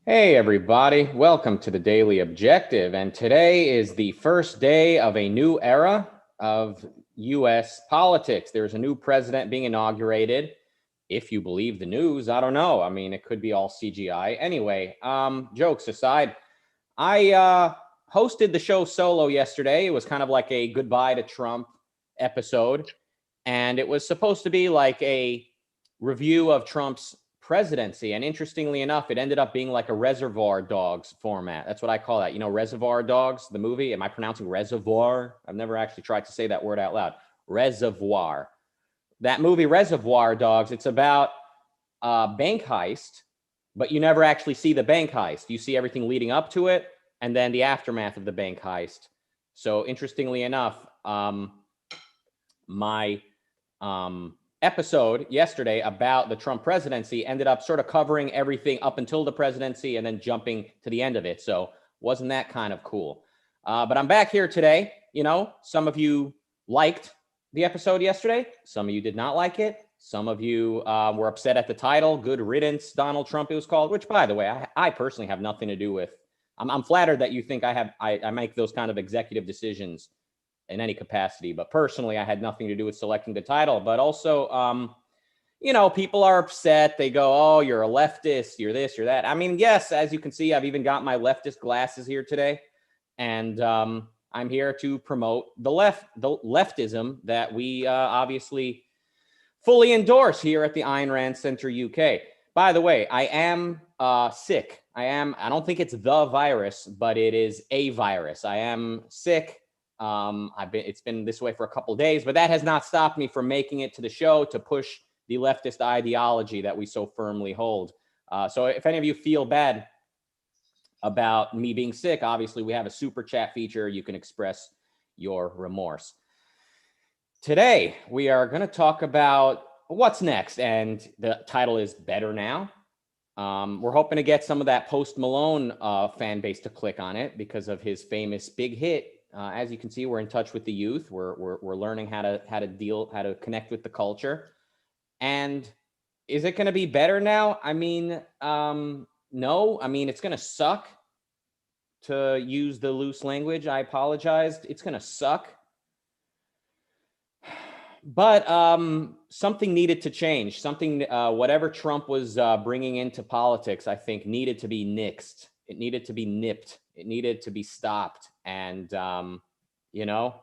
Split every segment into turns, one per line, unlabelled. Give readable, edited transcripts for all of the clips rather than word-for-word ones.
Hey, everybody. Welcome to the Daily Objective. And today is the first day of a new era of U.S. politics. There's a new president being inaugurated. If you believe the news, I don't know. I mean, it could be all CGI. Anyway, jokes aside, I hosted the show solo yesterday. It was kind of like a goodbye to Trump episode. And it was supposed to be like a review of Trump's presidency. And interestingly enough, it ended up being like a Reservoir Dogs format. That's what I call that. You know, Reservoir Dogs, the movie. Am I pronouncing reservoir? I've never actually tried to say that word out loud. Reservoir. That movie, Reservoir Dogs, it's about a bank heist, but you never actually see the bank heist. You see everything leading up to it and then the aftermath of the bank heist. So interestingly enough, my episode yesterday about the Trump presidency ended up sort of covering everything up until the presidency and then jumping to the end of it. So wasn't that kind of cool? But I'm back here today. You know, some of you liked the episode yesterday. Some of you did not like it. Some of you were upset at the title. Good riddance, Donald Trump, it was called, which, by the way, I personally have nothing to do with. I'm flattered that you think I make those kind of executive decisions in any capacity, but personally, I had nothing to do with selecting the title. But also, you know, people are upset. They go, "Oh, you're a leftist. You're this. You're that." I mean, yes, as you can see, I've even got my leftist glasses here today, and I'm here to promote the leftism that we obviously fully endorse here at the Ayn Rand Center UK. By the way, I am sick. I don't think it's the virus, but it is a virus. I am sick. It's been this way for a couple of days, but that has not stopped me from making it to the show to push the leftist ideology that we so firmly hold. So if any of you feel bad about me being sick, obviously we have a super chat feature. You can express your remorse. Today, we are going to talk about what's next, and the title is Better Now. We're hoping to get some of that Post Malone fan base to click on it because of his famous big hit. As you can see, we're in touch with the youth. We're learning how to connect with the culture. And is it going to be better now? I mean, no. I mean, it's going to suck. To use the loose language, I apologized. It's going to suck. But something needed to change. Something, whatever Trump was bringing into politics, I think needed to be nixed. It needed to be nipped. It needed to be stopped. And, you know,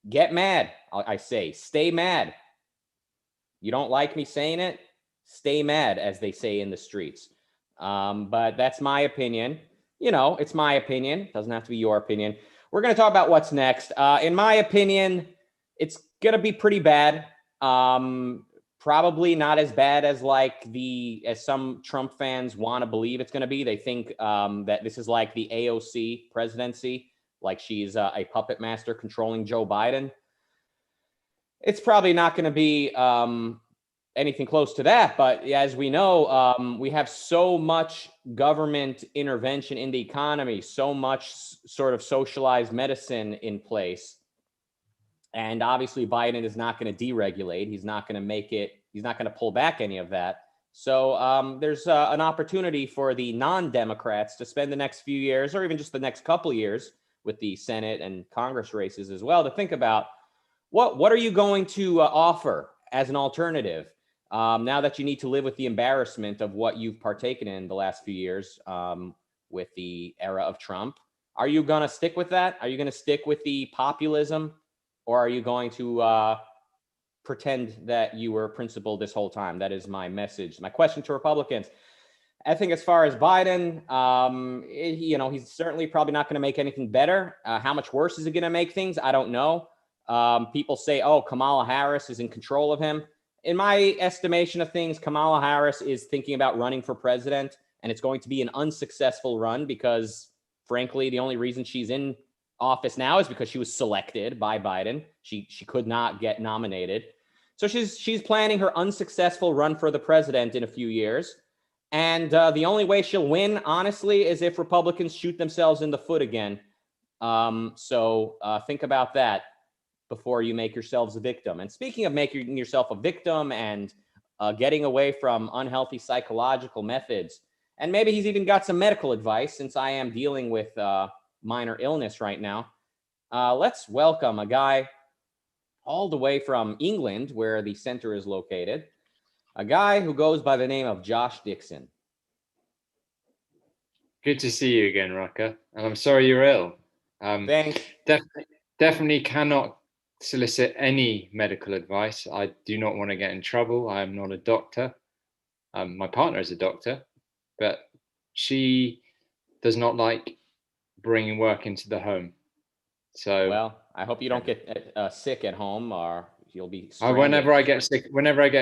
get mad. I say, stay mad. You don't like me saying it? Stay mad, as they say in the streets. But that's my opinion. You know, it's my opinion. It doesn't have to be your opinion. We're going to talk about what's next. In my opinion, it's going to be pretty bad. Probably not as bad as as some Trump fans want to believe it's going to be. They think that this is like the AOC presidency, like she's a puppet master controlling Joe Biden. It's probably not going to be anything close to that. But as we know, we have so much government intervention in the economy, so much sort of socialized medicine in place. And obviously, Biden is not going to deregulate. He's not going to make it. He's not going to pull back any of that. So there's an opportunity for the non-Democrats to spend the next few years, or even just the next couple of years, with the Senate and Congress races as well, to think about what are you going to offer as an alternative now that you need to live with the embarrassment of what you've partaken in the last few years with the era of Trump. Are you going to stick with that? Are you going to stick with the populism? Or are you going to pretend that you were principled this whole time? That is my message. My question to Republicans. I think as far as Biden, you know, he's certainly probably not going to make anything better. How much worse is it going to make things? I don't know. People say, oh, Kamala Harris is in control of him. In my estimation of things, Kamala Harris is thinking about running for president, and it's going to be an unsuccessful run because, frankly, the only reason she's in office now is because she was selected by Biden. She could not get nominated. So she's planning her unsuccessful run for the president in a few years. And the only way she'll win, honestly, is if Republicans shoot themselves in the foot again. So think about that before you make yourselves a victim. And speaking of making yourself a victim and getting away from unhealthy psychological methods, and maybe he's even got some medical advice since I am dealing with minor illness right now. Let's welcome a guy all the way from England, where the center is located, a guy who goes by the name of Josh Dixon.
Good to see you again, Rucka. And I'm sorry you're ill.
Thanks.
Definitely cannot solicit any medical advice. I do not want to get in trouble. I am not a doctor. My partner is a doctor, but she does not like bringing work into the home. So,
well, I hope you don't get sick at home, or you'll be stranded.
whenever I get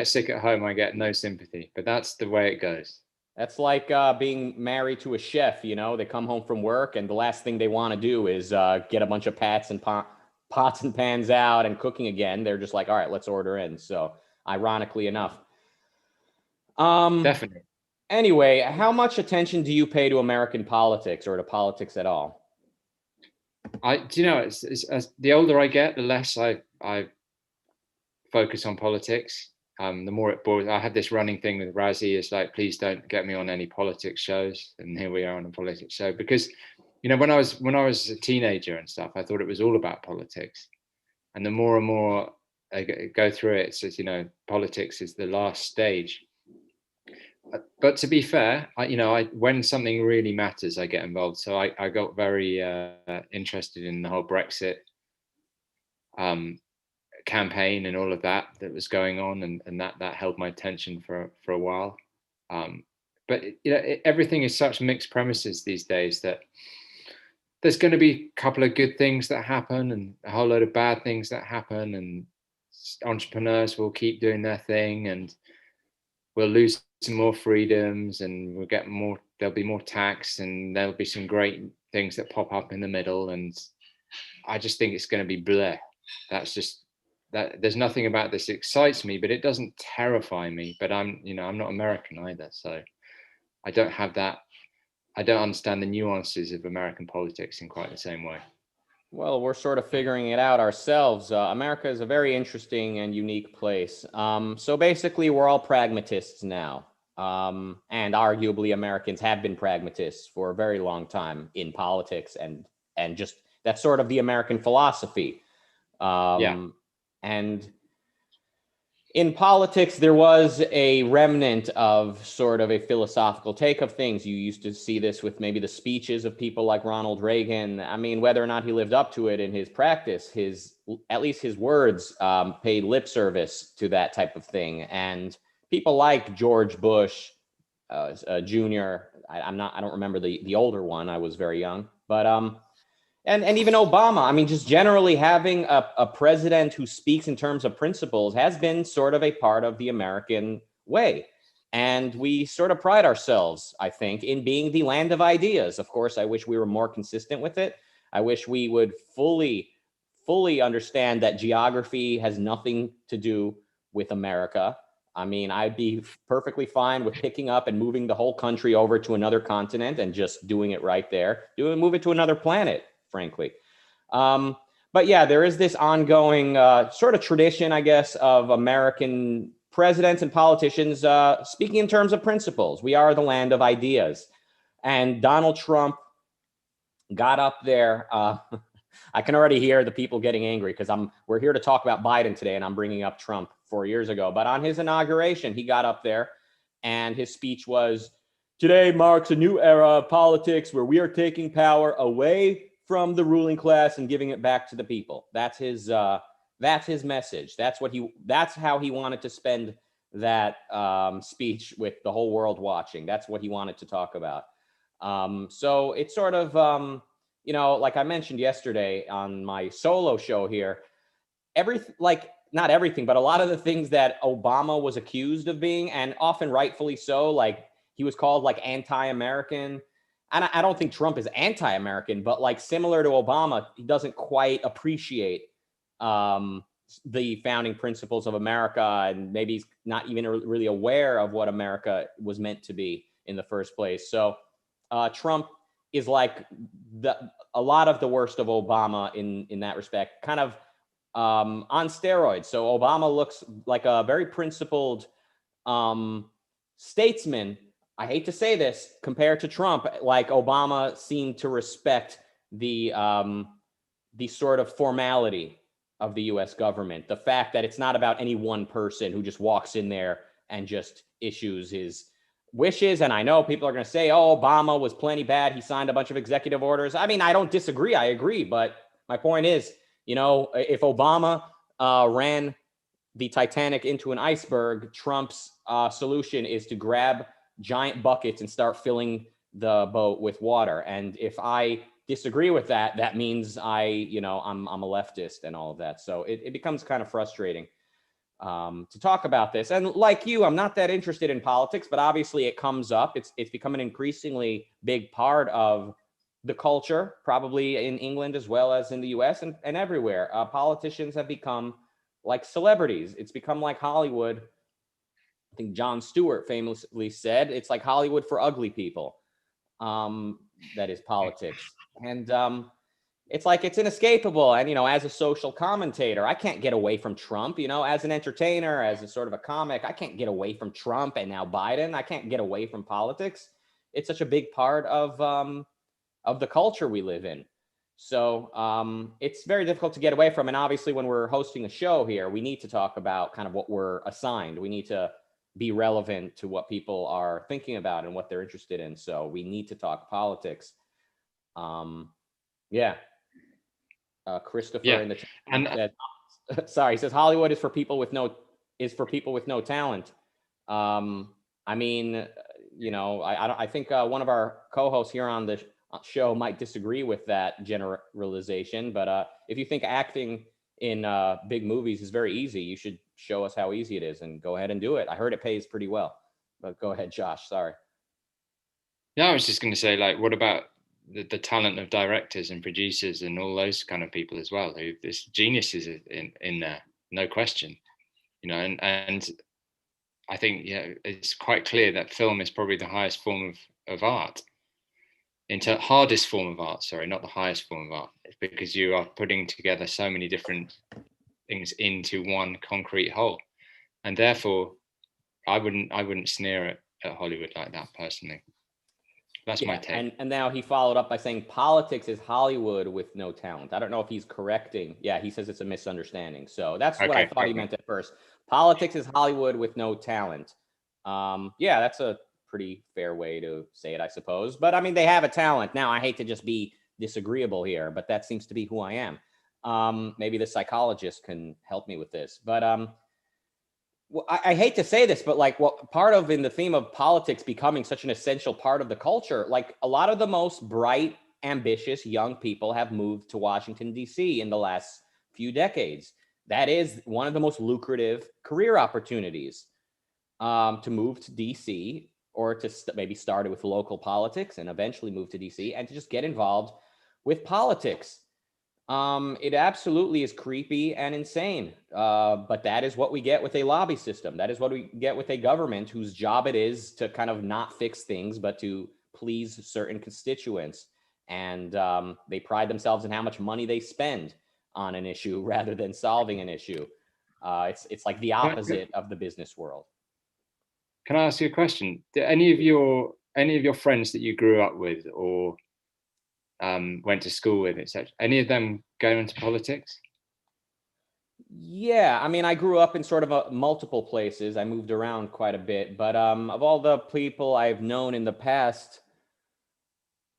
sick at home, I get no sympathy. But that's the way it goes.
That's like being married to a chef. You know, they come home from work, and the last thing they want to do is get a bunch of pots and pans out and cooking again. They're just like, all right, let's order in. So, ironically enough.
Definitely.
Anyway, how much attention do you pay to American politics or to politics at all?
As the older I get, the less I focus on politics. The more it bores. I had this running thing with Razzie. It's like, please don't get me on any politics shows. And here we are on a politics show because, when I was a teenager and stuff, I thought it was all about politics. And the more and more I go through it, it says, politics is the last stage. But to be fair, when something really matters, I get involved. So I got very interested in the whole Brexit campaign and all of that was going on, and that held my attention for a while. But everything is such mixed premises these days that there's going to be a couple of good things that happen and a whole load of bad things that happen, and entrepreneurs will keep doing their thing, and we'll lose some more freedoms, and there'll be more tax, and there'll be some great things that pop up in the middle. And I just think it's going to be bleh. That's just that. There's nothing about this that excites me, but it doesn't terrify me. But I'm not American either, so I don't have that. I don't understand the nuances of American politics in quite the same way.
Well, we're sort of figuring it out ourselves. America is a very interesting and unique place. So basically, we're all pragmatists now. And arguably, Americans have been pragmatists for a very long time in politics, and just that's sort of the American philosophy.
Yeah.
And in politics, there was a remnant of sort of a philosophical take of things. You used to see this with maybe the speeches of people like Ronald Reagan. I mean, whether or not he lived up to it in his practice, at least his words paid lip service to that type of thing. And people like George Bush Jr. I don't remember the older one. I was very young, but and even Obama. I mean, just generally having a president who speaks in terms of principles has been sort of a part of the American way. And we sort of pride ourselves, I think, in being the land of ideas. Of course, I wish we were more consistent with it. I wish we would fully understand that geography has nothing to do with America. I mean, I'd be perfectly fine with picking up and moving the whole country over to another continent and just doing it right there. Move it to another planet, frankly. But yeah, there is this ongoing sort of tradition, I guess, of American presidents and politicians speaking in terms of principles. We are the land of ideas. And Donald Trump got up there. I can already hear the people getting angry because we're here to talk about Biden today, and I'm bringing up Trump 4 years ago. But on his inauguration, he got up there, and his speech was, "Today marks a new era of politics where we are taking power away from the ruling class and giving it back to the people." That's his message. That's how he wanted to spend that speech with the whole world watching. That's what he wanted to talk about. So it's sort of like I mentioned yesterday on my solo show here, not everything, but a lot of the things that Obama was accused of being, and often rightfully so, like he was called like anti-American. And I don't think Trump is anti-American, but like similar to Obama, he doesn't quite appreciate the founding principles of America, and maybe he's not even really aware of what America was meant to be in the first place. So Trump is like a lot of the worst of Obama in that respect, kind of on steroids. So Obama looks like a very principled statesman, I hate to say this, compared to Trump, like Obama seemed to respect the sort of formality of the U.S. government. The fact that it's not about any one person who just walks in there and just issues his wishes. And I know people are going to say, oh, Obama was plenty bad. He signed a bunch of executive orders. I mean, I don't disagree. I agree. But my point is, you know, if Obama ran the Titanic into an iceberg, Trump's solution is to grab giant buckets and start filling the boat with water. And if I disagree with that, that means I'm a leftist and all of that. So it becomes kind of frustrating to talk about this. And like you, I'm not that interested in politics, but obviously it comes up. It's become an increasingly big part of the culture, probably in England as well as in the US and everywhere. Politicians have become like celebrities. It's become like Hollywood. I think Jon Stewart famously said, it's like Hollywood for ugly people. That is politics. And it's like it's inescapable. And, you know, as a social commentator, I can't get away from Trump. You know, as an entertainer, as a sort of a comic, I can't get away from Trump and now Biden. I can't get away from politics. It's such a big part of the culture we live in. So it's very difficult to get away from. And obviously, when we're hosting a show here, we need to talk about kind of what we're assigned. We need to be relevant to what people are thinking about and what they're interested in. So we need to talk politics. Yeah. Christopher
Yeah.
in the chat said, sorry, he says Hollywood is for people with no talent. I mean, you know, I think one of our co-hosts here on the show might disagree with that generalization, but if you think acting in big movies is very easy, you should show us how easy it is and go ahead and do it. I heard it pays pretty well. But go ahead, Josh. Sorry.
Yeah, I was just going to say, like, what about the talent of directors and producers and all those kind of people as well? Who there's geniuses in there, no question. You know, and I think it's quite clear that film is probably the highest form of art. Hardest form of art, sorry, not the highest form of art, because you are putting together so many different things into one concrete whole, and therefore, I wouldn't sneer at Hollywood like that personally. That's my take.
And now he followed up by saying politics is Hollywood with no talent. I don't know if he's correcting. Yeah, he says it's a misunderstanding. So that's what I thought he meant at first. Politics is Hollywood with no talent. Yeah, that's a pretty fair way to say it, I suppose. But I mean, they have a talent. Now, I hate to just be disagreeable here, but that seems to be who I am. Maybe the psychologist can help me with this. But well, I hate to say this, but like what part of in the theme of politics becoming such an essential part of the culture, like a lot of the most bright, ambitious young people have moved to Washington, D.C. in the last few decades. That is one of the most lucrative career opportunities, to move to D.C. or to maybe start with local politics and eventually move to D.C. and to just get involved with politics. It absolutely is creepy and insane. But that is what we get with a lobby system. That is what we get with a government whose job it is to kind of not fix things, but to please certain constituents. And they pride themselves in how much money they spend on an issue rather than solving an issue. It's like the opposite of the business world.
Can I ask you a question? Do any of your friends that you grew up with or went to school with, etc., any of them go into politics?
Yeah, I mean, I grew up in sort of multiple places. I moved around quite a bit, but of all the people I've known in the past,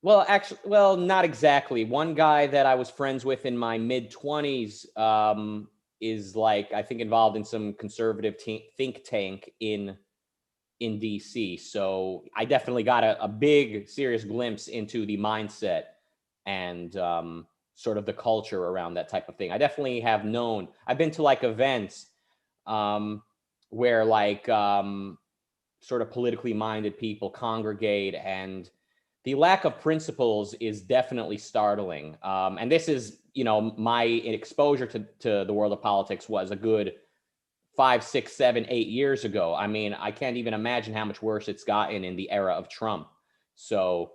well, actually, well, not exactly. One guy that I was friends with in my mid-20s is like, I think, involved in some conservative think tank in DC. So I definitely got a big, serious glimpse into the mindset and sort of the culture around that type of thing. I definitely have known. I've been to like events where like sort of politically minded people congregate, and the lack of principles is definitely startling. And this is, you know, my exposure to the world of politics was a good 5, 6, 7, 8 years ago. I mean, I can't even imagine how much worse it's gotten in the era of Trump. So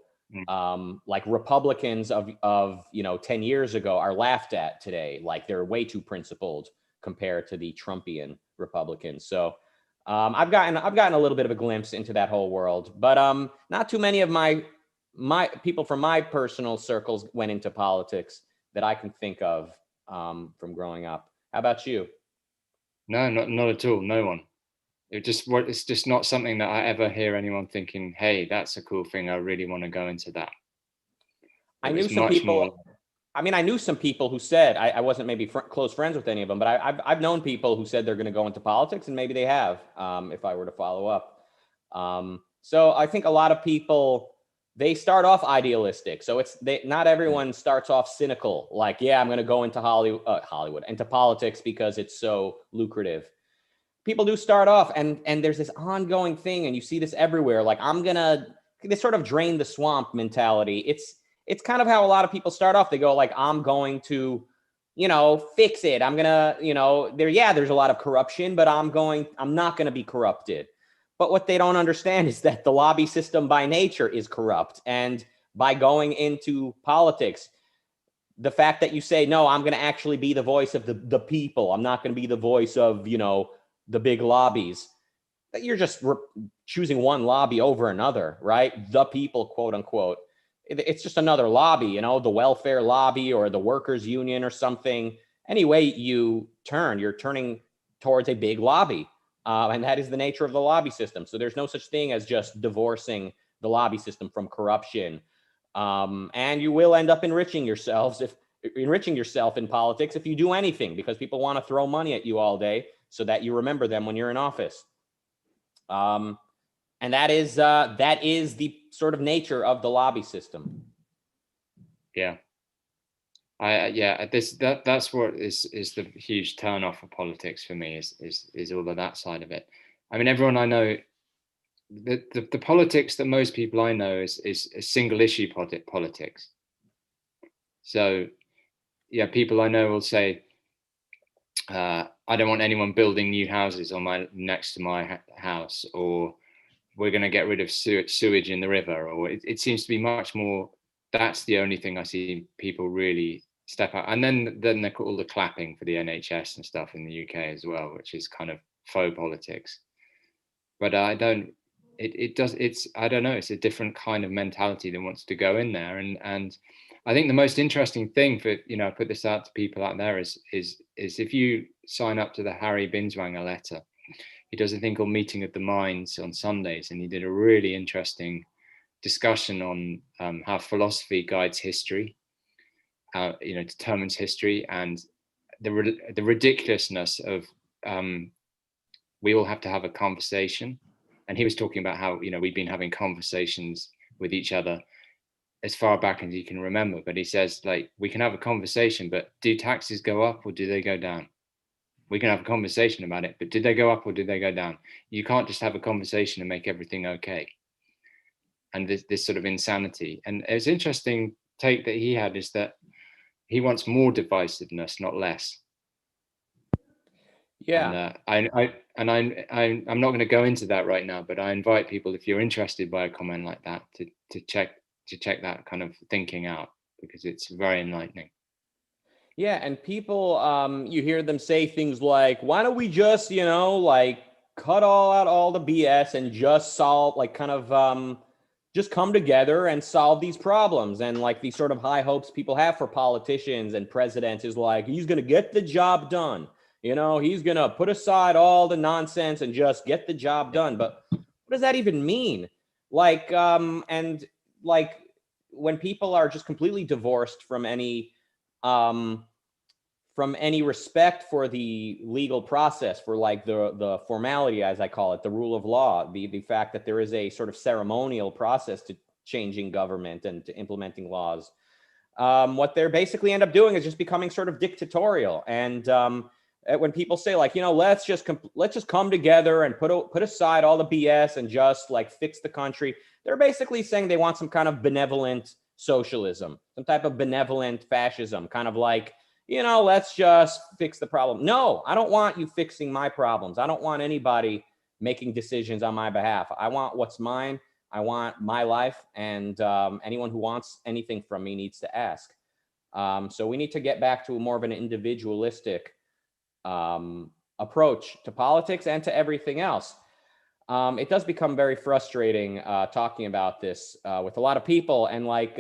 like Republicans of 10 years ago are laughed at today. Like they're way too principled compared to the Trumpian Republicans. So I've gotten a little bit of a glimpse into that whole world, but not too many of my people from my personal circles went into politics that I can think of from growing up. How about you?
No, not at all. No one. It's just not something that I ever hear anyone thinking, "Hey, that's a cool thing. I really want to go into that."
I
It
knew
was
some
much
people.
more.
I mean, I knew some people who said I wasn't maybe close friends with any of them, but I've known people who said they're going to go into politics, and maybe they have. If I were to follow up, so I think a lot of people they start off idealistic. So not everyone starts off cynical, like yeah, I'm going to go into Hollywood, into politics because it's so lucrative. People do start off, and there's this ongoing thing, and you see this everywhere. Like this sort of drain the swamp mentality. It's kind of how a lot of people start off. They go like, I'm going to, fix it. I'm gonna, there's a lot of corruption, but I'm not gonna be corrupted. But what they don't understand is that the lobby system by nature is corrupt. And by going into politics, the fact that you say, no, I'm gonna actually be the voice of the people. I'm not gonna be the voice of, the big lobbies. That you're just choosing one lobby over another, right? The people, quote unquote. It's just another lobby, the welfare lobby or the workers union or something. Any way you turn, you're turning towards a big lobby. And that is the nature of the lobby system. So there's no such thing as just divorcing the lobby system from corruption. And you will end up enriching yourself in politics if you do anything, because people want to throw money at you all day so that you remember them when you're in office. And that is the sort of nature of the lobby system.
Yeah. That's what is the huge turn off for politics for me is all of that side of it. I mean, everyone I know, the politics that most people I know is single issue politics. So yeah, people I know will say, I don't want anyone building new houses next to my house, or we're going to get rid of sewage in the river, or it seems to be much more. That's the only thing I see people really step out, and then they call all the clapping for the NHS and stuff in the UK as well, which is kind of faux politics. But I don't. It does. I don't know. It's a different kind of mentality that wants to go in there, and I think the most interesting thing for I put this out to people out there is if you sign up to the Harry Binswanger letter. He does a thing called Meeting of the Minds on Sundays, and he did a really interesting discussion on how philosophy guides history, how determines history, and the ridiculousness of we all have to have a conversation. And he was talking about how we've been having conversations with each other as far back as you can remember. But he says, like, we can have a conversation, but do taxes go up or do they go down? We can have a conversation about it, but did they go up or did they go down? You can't just have a conversation and make everything okay. And this sort of insanity. And it's interesting take that he had is that he wants more divisiveness, not less.
Yeah.
And I'm not going to go into that right now, but I invite people, if you're interested by a comment like that, to check that kind of thinking out, because it's very enlightening.
Yeah, and people, you hear them say things like, "Why don't we just, like, cut out all the BS and just solve, like, kind of, just come together and solve these problems?" And like these sort of high hopes people have for politicians and presidents is like, he's going to get the job done. He's going to put aside all the nonsense and just get the job done. But what does that even mean? Like, and like when people are just completely divorced um, from any respect for the legal process, for like the formality, as I call it, the rule of law, the fact that there is a sort of ceremonial process to changing government and to implementing laws. What they're basically end up doing is just becoming sort of dictatorial. And when people say like, let's just come together and put aside all the BS and just like fix the country, they're basically saying they want some kind of benevolent socialism, some type of benevolent fascism, kind of like, let's just fix the problem. No, I don't want you fixing my problems. I don't want anybody making decisions on my behalf. I want what's mine. I want my life, and anyone who wants anything from me needs to ask. So we need to get back to more of an individualistic approach to politics and to everything else. it does become very frustrating talking about this with a lot of people. And like,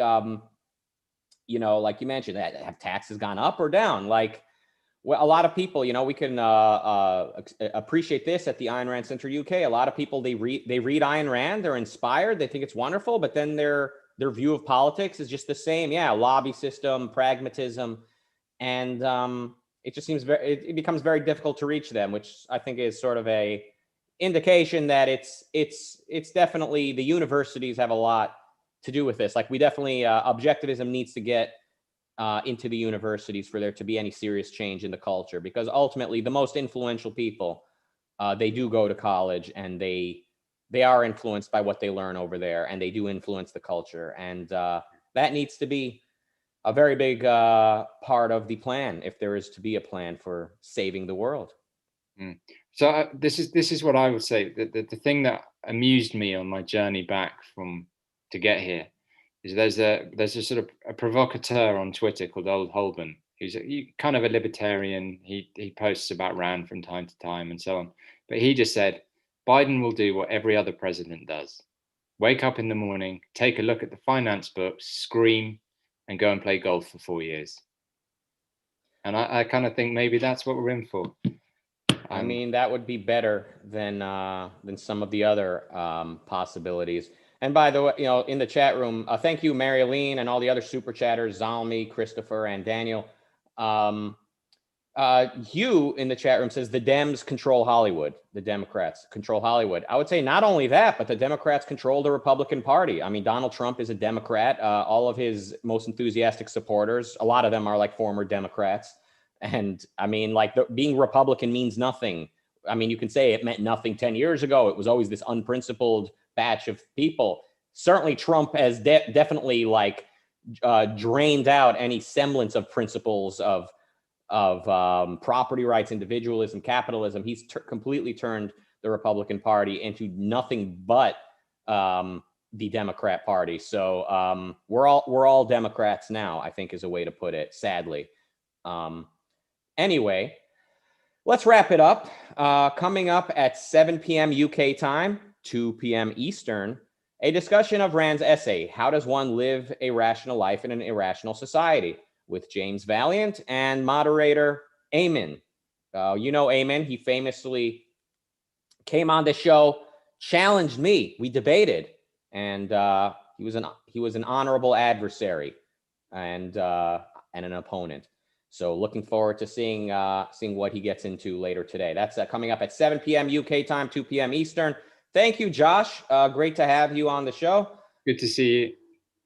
you know, like you mentioned, have taxes gone up or down? Like, well, a lot of people, you know, we can appreciate this at the Ayn Rand Center UK. A lot of people, they read Ayn Rand, they're inspired, they think it's wonderful, but then their view of politics is just the same. Yeah, lobby system, pragmatism, and it just seems it becomes very difficult to reach them, which I think is sort of a indication that it's definitely the universities have a lot to do with this. Like, we definitely objectivism needs to get into the universities for there to be any serious change in the culture, because ultimately the most influential people, they do go to college, and they are influenced by what they learn over there, and they do influence the culture, and that needs to be a very big part of the plan, if there is to be a plan for saving the world.
So this is what I would say. The thing that amused me on my journey back to get here is there's a sort of a provocateur on Twitter called Old Holborn, who's kind of a libertarian. He posts about Rand from time to time and so on. But he just said, Biden will do what every other president does. Wake up in the morning, take a look at the finance books, scream, and go and play golf for 4 years. And I kind of think maybe that's what we're in for.
I mean, that would be better than some of the other possibilities. And by the way, you know, in the chat room, thank you, Mary-Aline, and all the other super chatters, Zalmi, Christopher, and Daniel. Hugh in the chat room says the Dems control Hollywood. The Democrats control Hollywood. I would say not only that, but the Democrats control the Republican Party. I mean, Donald Trump is a Democrat. All of his most enthusiastic supporters, a lot of them are like former Democrats. And I mean, like, being Republican means nothing. I mean, you can say it meant nothing 10 years ago. It was always this unprincipled batch of people. Certainly Trump has definitely like drained out any semblance of principles of property rights, individualism, capitalism. He's completely turned the Republican Party into nothing but the Democrat Party. So we're all Democrats now, I think, is a way to put it, sadly. Anyway, let's wrap it up. Coming up at 7 p.m. UK time, 2 p.m. Eastern, a discussion of Rand's essay, How Does One Live a Rational Life in an Irrational Society? With James Valiant and moderator Eamon. You know Eamon, he famously came on the show, challenged me, we debated, and he was an honorable adversary and an opponent. So looking forward to seeing what he gets into later today. That's coming up at 7 p.m. UK time, 2 p.m. Eastern. Thank you, Josh. Great to have you on the show.
Good to see you.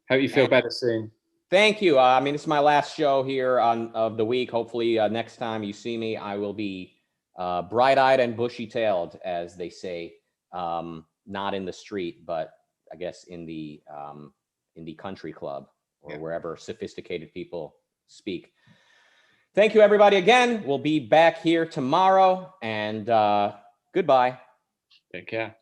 Hope you feel better soon.
Thank you. I mean, it's my last show here of the week. Hopefully next time you see me, I will be bright-eyed and bushy-tailed, as they say, not in the street, but I guess in the country club or wherever sophisticated people speak. Thank you, everybody. Again, we'll be back here tomorrow, and goodbye.
Take care.